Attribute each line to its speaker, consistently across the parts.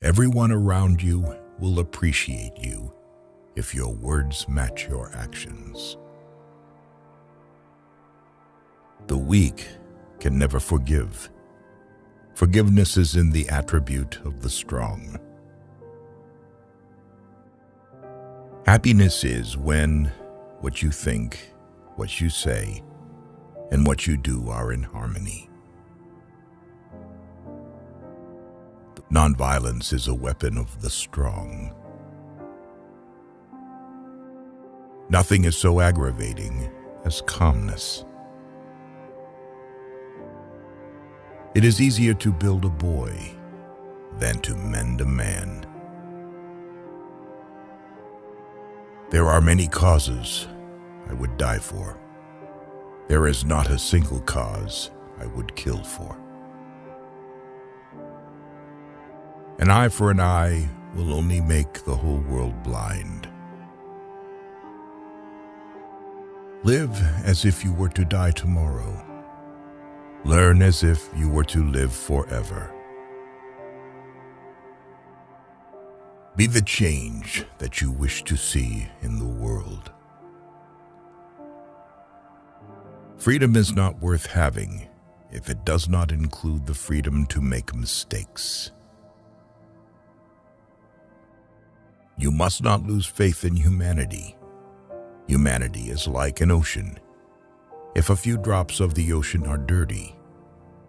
Speaker 1: Everyone around you will appreciate you if your words match your actions. The weak can never forgive. Forgiveness is in the attribute of the strong. Happiness is when what you think, what you say, and what you do are in harmony. Nonviolence is a weapon of the strong. Nothing is so aggravating as calmness. It is easier to build a boy than to mend a man. There are many causes I would die for. There is not a single cause I would kill for. An eye for an eye will only make the whole world blind. Live as if you were to die tomorrow. Learn as if you were to live forever. Be the change that you wish to see in the world. Freedom is not worth having if it does not include the freedom to make mistakes. You must not lose faith in humanity. Humanity is like an ocean. If a few drops of the ocean are dirty,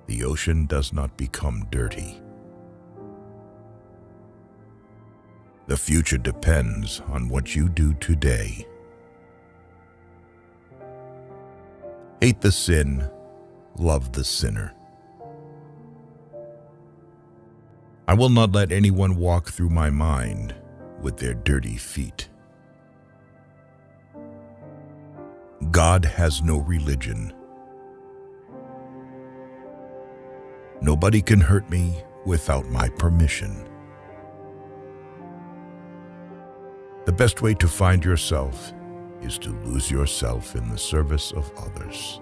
Speaker 1: the ocean does not become dirty. The future depends on what you do today. Hate the sin, love the sinner. I will not let anyone walk through my mind with their dirty feet. God has no religion. Nobody can hurt me without my permission. The best way to find yourself is to lose yourself in the service of others.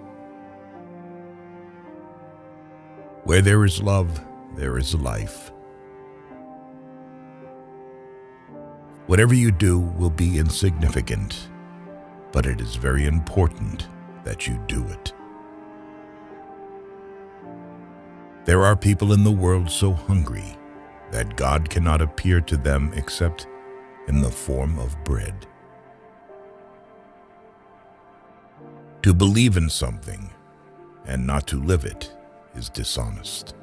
Speaker 1: Where there is love, there is life. Whatever you do will be insignificant, but it is very important that you do it. There are people in the world so hungry that God cannot appear to them except in the form of bread. To believe in something and not to live it is dishonest.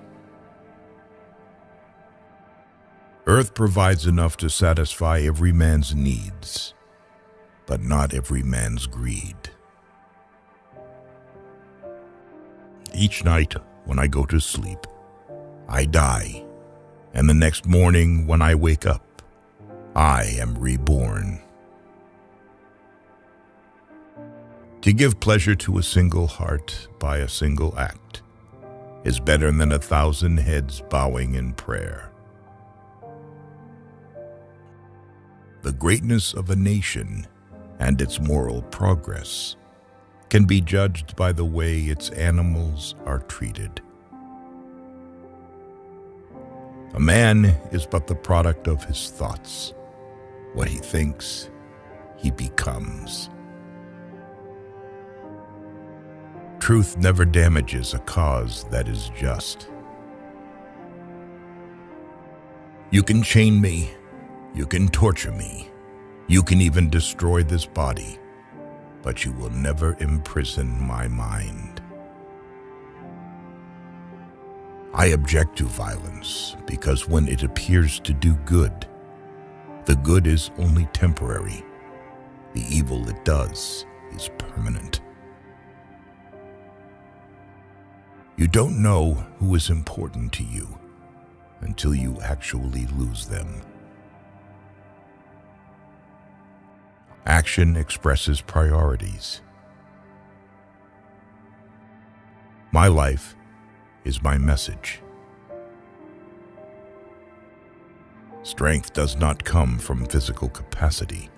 Speaker 1: Earth provides enough to satisfy every man's needs, but not every man's greed. Each night when I go to sleep, I die, and the next morning when I wake up, I am reborn. To give pleasure to a single heart by a single act is better than 1,000 heads bowing in prayer. The greatness of a nation and its moral progress can be judged by the way its animals are treated. A man is but the product of his thoughts. What he thinks, he becomes. Truth never damages a cause that is just. You can chain me, you can torture me, you can even destroy this body, but you will never imprison my mind. I object to violence because when it appears to do good, the good is only temporary. The evil it does is permanent. You don't know who is important to you until you actually lose them. Action expresses priorities. My life is my message. Strength does not come from physical capacity.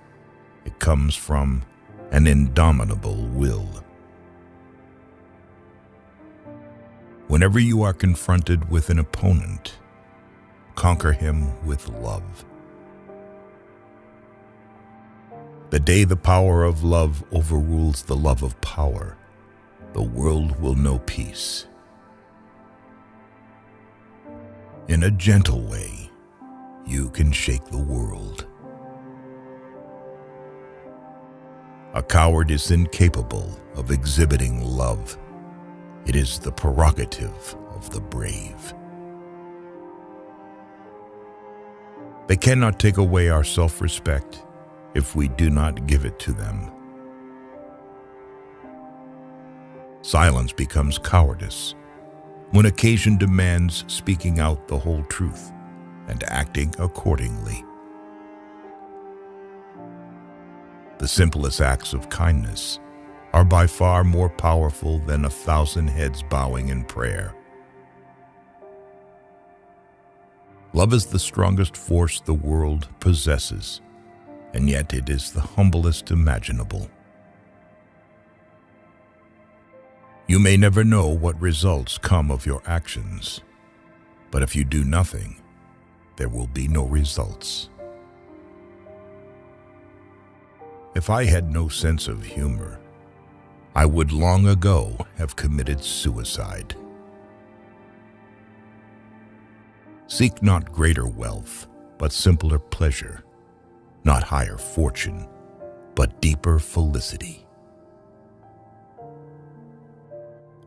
Speaker 1: It comes from an indomitable will. Whenever you are confronted with an opponent, conquer him with love. The day the power of love overrules the love of power, the world will know peace. In a gentle way, you can shake the world. A coward is incapable of exhibiting love. It is the prerogative of the brave. They cannot take away our self-respect if we do not give it to them. Silence becomes cowardice when occasion demands speaking out the whole truth and acting accordingly. The simplest acts of kindness are by far more powerful than 1,000 heads bowing in prayer. Love is the strongest force the world possesses, and yet it is the humblest imaginable. You may never know what results come of your actions, but if you do nothing, there will be no results. If I had no sense of humor, I would long ago have committed suicide. Seek not greater wealth, but simpler pleasure, not higher fortune, but deeper felicity.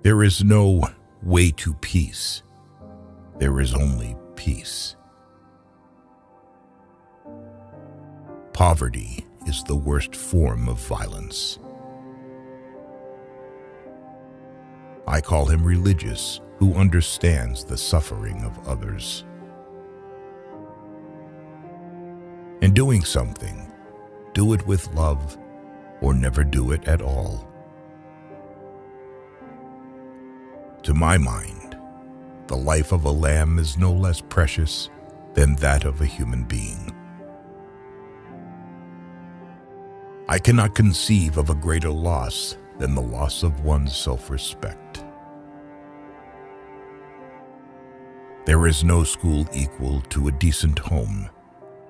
Speaker 1: There is no way to peace. There is only peace. Poverty is the worst form of violence. I call him religious who understands the suffering of others. In doing something, do it with love or never do it at all. To my mind, the life of a lamb is no less precious than that of a human being. I cannot conceive of a greater loss than the loss of one's self-respect. There is no school equal to a decent home,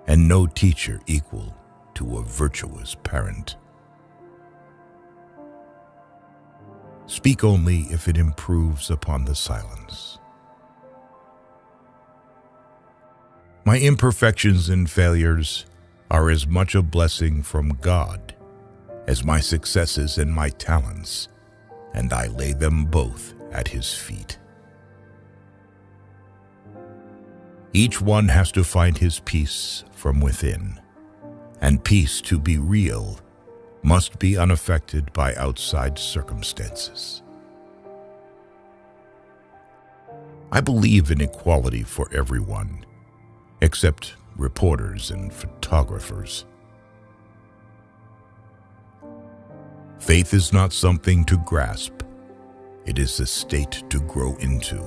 Speaker 1: and no teacher equal to a virtuous parent. Speak only if it improves upon the silence. My imperfections and failures are as much a blessing from God as my successes and my talents, and I lay them both at His feet. Each one has to find his peace from within, and peace to be real must be unaffected by outside circumstances. I believe in equality for everyone, except reporters and photographers. Faith is not something to grasp. It is a state to grow into.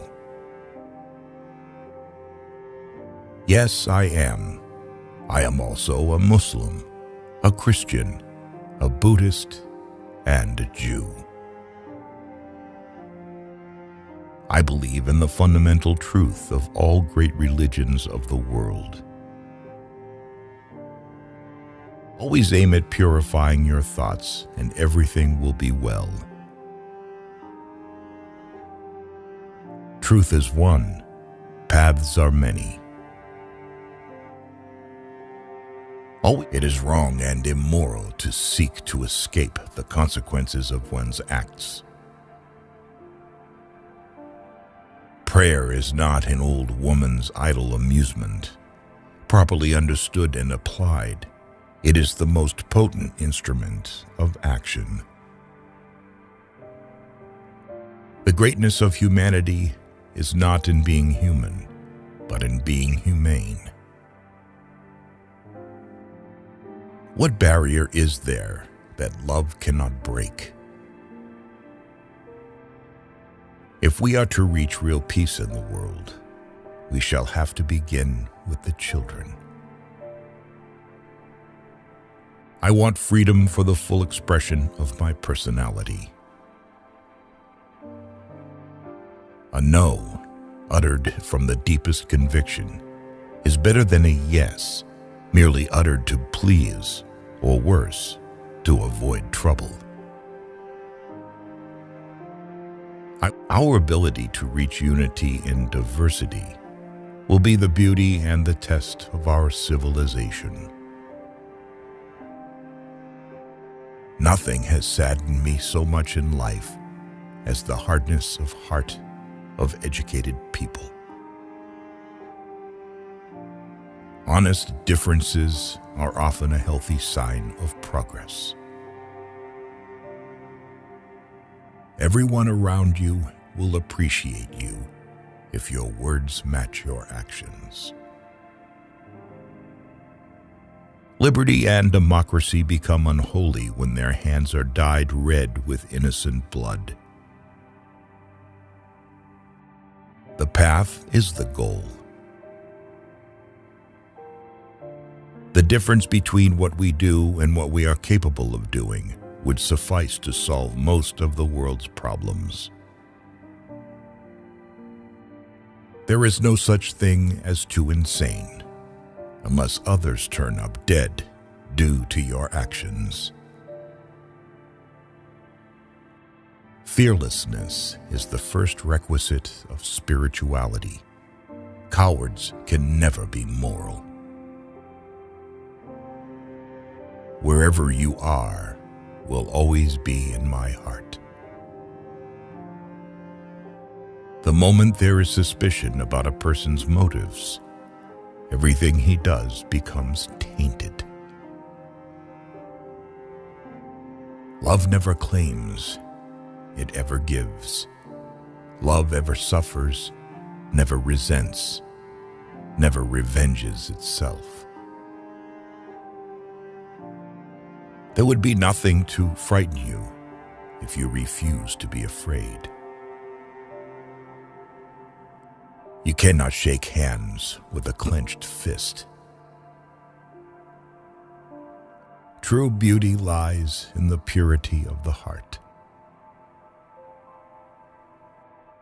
Speaker 1: Yes, I am. I am also a Muslim, a Christian, a Buddhist, and a Jew. I believe in the fundamental truth of all great religions of the world. Always aim at purifying your thoughts, and everything will be well. Truth is one, paths are many. It is wrong and immoral to seek to escape the consequences of one's acts. Prayer is not an old woman's idle amusement. Properly understood and applied, it is the most potent instrument of action. The greatness of humanity is not in being human, but in being humane. What barrier is there that love cannot break? If we are to reach real peace in the world, we shall have to begin with the children. I want freedom for the full expression of my personality. A no, uttered from the deepest conviction, is better than a yes, merely uttered to please, or worse, to avoid trouble. Our ability to reach unity in diversity will be the beauty and the test of our civilization. Nothing has saddened me so much in life as the hardness of heart of educated people. Honest differences are often a healthy sign of progress. Everyone around you will appreciate you if your words match your actions. Liberty and democracy become unholy when their hands are dyed red with innocent blood. The path is the goal. The difference between what we do and what we are capable of doing would suffice to solve most of the world's problems. There is no such thing as too insane, unless others turn up dead due to your actions. Fearlessness is the first requisite of spirituality. Cowards can never be moral. Wherever you are will always be in my heart. The moment there is suspicion about a person's motives, everything he does becomes tainted. Love never claims, it ever gives. Love ever suffers, never resents, never revenges itself. There would be nothing to frighten you if you refuse to be afraid. You cannot shake hands with a clenched fist. True beauty lies in the purity of the heart.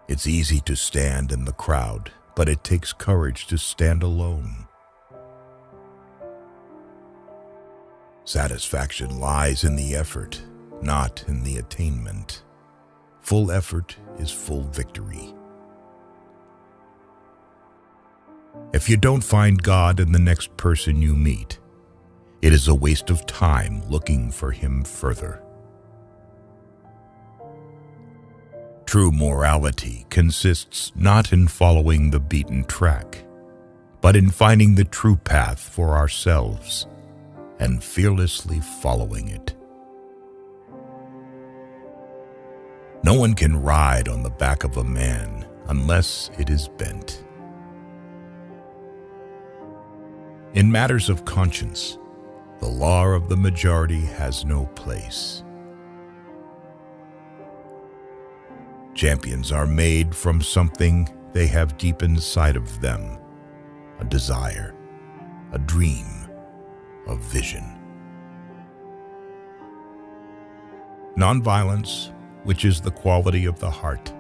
Speaker 1: It's easy to stand in the crowd, but it takes courage to stand alone. Satisfaction lies in the effort, not in the attainment. Full effort is full victory. If you don't find God in the next person you meet, it is a waste of time looking for Him further. True morality consists not in following the beaten track, but in finding the true path for ourselves and fearlessly following it. No one can ride on the back of a man unless it is bent. In matters of conscience, the law of the majority has no place. Champions are made from something they have deep inside of them, a desire, a dream, a vision. Nonviolence, which is the quality of the heart,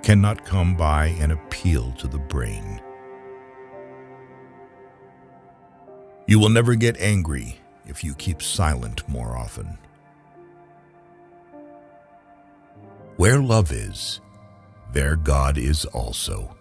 Speaker 1: cannot come by an appeal to the brain. You will never get angry if you keep silent more often. Where love is, there God is also.